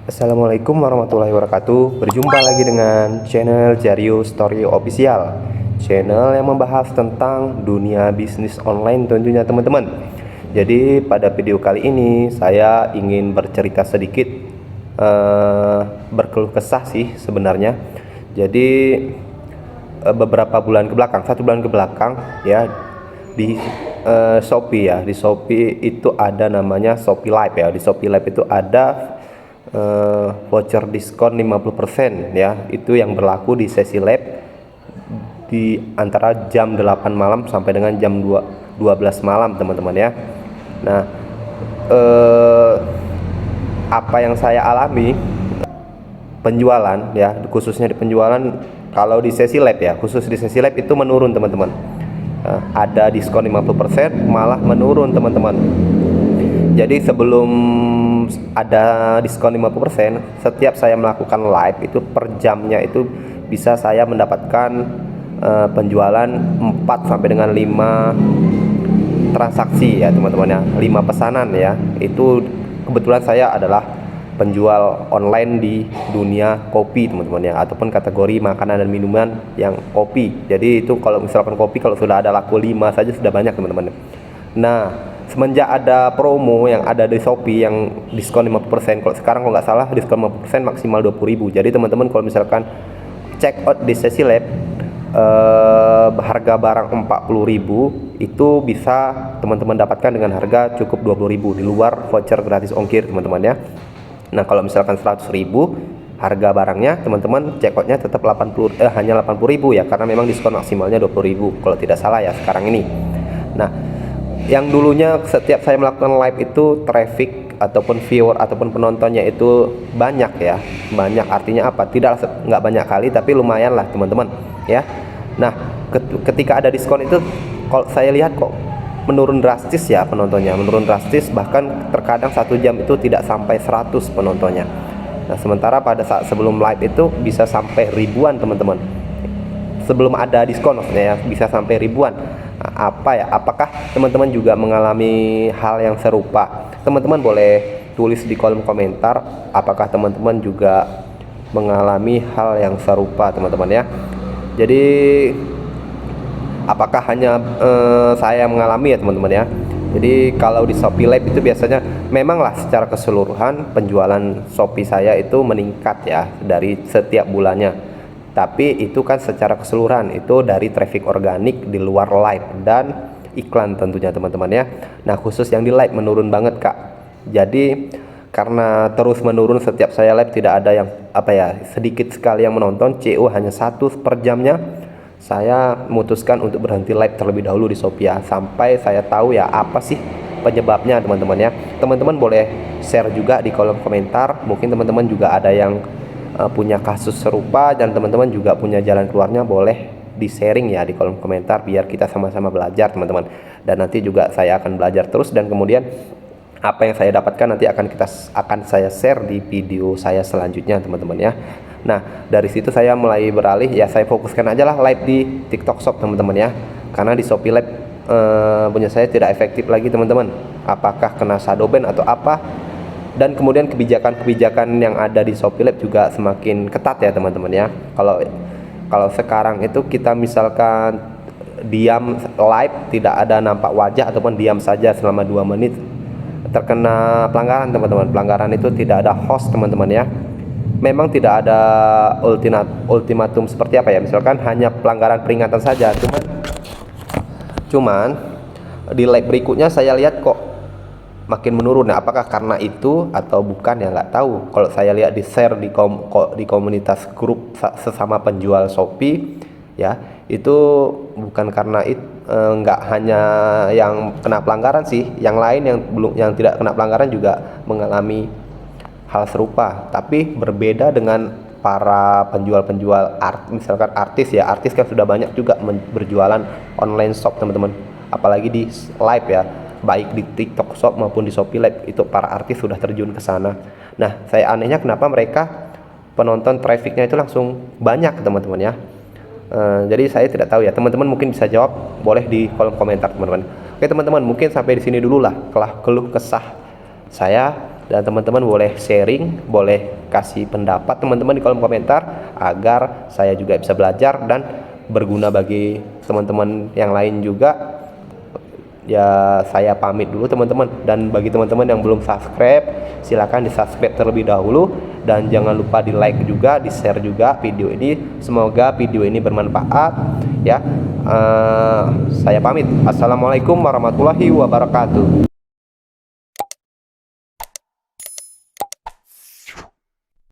Assalamualaikum warahmatullahi wabarakatuh. Berjumpa lagi dengan channel Jario Story Official, channel yang membahas tentang dunia bisnis online tentunya teman-teman. Jadi pada video kali ini saya ingin bercerita sedikit, berkeluh kesah sih sebenarnya. Jadi beberapa bulan ke belakang, 1 bulan ke belakang ya, di Shopee ya, di Shopee itu ada namanya Shopee Live ya. Di Shopee Live itu ada voucher diskon 50% ya, itu yang berlaku di sesi lab di antara jam 8 malam sampai dengan jam 12 malam teman-teman ya. Nah, apa yang saya alami penjualan ya, khususnya di penjualan kalau di sesi lab ya, khusus di sesi lab itu menurun teman-teman. Ada diskon 50% malah menurun teman-teman. Jadi sebelum ada diskon 50%, setiap saya melakukan live itu per jamnya itu bisa saya mendapatkan penjualan 4 sampai dengan 5 transaksi ya teman-teman ya, 5 pesanan ya. Itu kebetulan saya adalah penjual online di dunia kopi teman-teman ya, ataupun kategori makanan dan minuman yang kopi. Jadi itu kalau misalkan kopi, kalau sudah ada laku 5 saja sudah banyak teman-teman. Nah, semenjak ada promo yang ada di Shopee yang diskon 50%, kalau sekarang kalau nggak salah diskon 50% maksimal 20.000. Jadi teman-teman kalau misalkan check out di sesi lab, harga barang 40.000 itu bisa teman-teman dapatkan dengan harga cukup 20.000 di luar voucher gratis ongkir teman-teman ya. Nah, kalau misalkan 100.000 harga barangnya, teman-teman check outnya tetap hanya 80.000 ya, karena memang diskon maksimalnya 20.000 kalau tidak salah ya sekarang ini. Nah, yang dulunya setiap saya melakukan live itu traffic ataupun viewer ataupun penontonnya itu banyak ya, banyak artinya apa? Nggak banyak kali tapi lumayan lah teman-teman ya. Nah, ketika ada diskon itu kalau saya lihat kok menurun drastis ya penontonnya, menurun drastis, bahkan terkadang 1 jam itu tidak sampai 100 penontonnya. Nah, sementara pada saat sebelum live itu bisa sampai ribuan teman-teman. Sebelum ada diskon maksudnya ya, bisa sampai ribuan. Apakah teman-teman juga mengalami hal yang serupa? Teman-teman boleh tulis di kolom komentar apakah teman-teman juga mengalami hal yang serupa teman-teman ya. Jadi apakah hanya saya mengalami ya teman-teman ya. Jadi kalau di Shopee Live itu biasanya memanglah secara keseluruhan penjualan Shopee saya itu meningkat ya dari setiap bulannya. Tapi itu kan secara keseluruhan, itu dari traffic organik di luar live dan iklan tentunya teman-teman ya. Nah, khusus yang di live menurun banget kak. Jadi karena terus menurun setiap saya live, tidak ada yang sedikit sekali yang menonton, CO hanya 1 per jamnya. Saya memutuskan untuk berhenti live terlebih dahulu di Shopee ya, sampai saya tahu ya apa sih penyebabnya teman-teman ya. Teman-teman boleh share juga di kolom komentar, mungkin teman-teman juga ada yang punya kasus serupa dan teman-teman juga punya jalan keluarnya, boleh di sharing ya di kolom komentar biar kita sama-sama belajar teman-teman. Dan nanti juga saya akan belajar terus, dan kemudian apa yang saya dapatkan nanti akan saya share di video saya selanjutnya teman-teman ya. Nah, dari situ saya mulai beralih ya, saya fokuskan aja lah live di TikTok Shop teman-teman ya, karena di Shopee Live punya saya tidak efektif lagi teman-teman. Apakah kena shadow ban atau apa? Dan kemudian kebijakan-kebijakan yang ada di Shopee Live juga semakin ketat ya teman-teman ya. Kalau sekarang itu kita misalkan diam live, tidak ada nampak wajah ataupun diam saja selama 2 menit, terkena pelanggaran teman-teman. Pelanggaran itu tidak ada host teman-teman ya. Memang tidak ada ultimatum seperti apa ya, misalkan hanya pelanggaran peringatan saja. Cuman di live berikutnya saya lihat kok makin menurun. Nah, apakah karena itu atau bukan ya nggak tahu. Kalau saya lihat di share di komunitas grup sesama penjual Shopee ya, itu bukan karena itu, nggak hanya yang kena pelanggaran sih, yang lain yang tidak kena pelanggaran juga mengalami hal serupa. Tapi berbeda dengan para penjual-penjual misalkan artis ya, artis kan sudah banyak juga berjualan online shop teman-teman, apalagi di live ya, baik di TikTok Shop maupun di Shopee Live, itu para artis sudah terjun ke sana. Nah, saya anehnya kenapa mereka penonton trafficnya itu langsung banyak teman-teman ya. Jadi saya tidak tahu ya, teman-teman mungkin bisa jawab, boleh di kolom komentar teman-teman. Oke teman-teman, mungkin sampai di sini dulu lah keluh kesah saya Dan teman-teman boleh sharing, boleh kasih pendapat teman-teman di kolom komentar agar saya juga bisa belajar dan berguna bagi teman-teman yang lain juga. Ya, saya pamit dulu teman-teman, dan bagi teman-teman yang belum subscribe silahkan di subscribe terlebih dahulu, dan jangan lupa di like juga, di share juga video ini. Semoga video ini bermanfaat ya. Saya pamit. Assalamualaikum warahmatullahi wabarakatuh.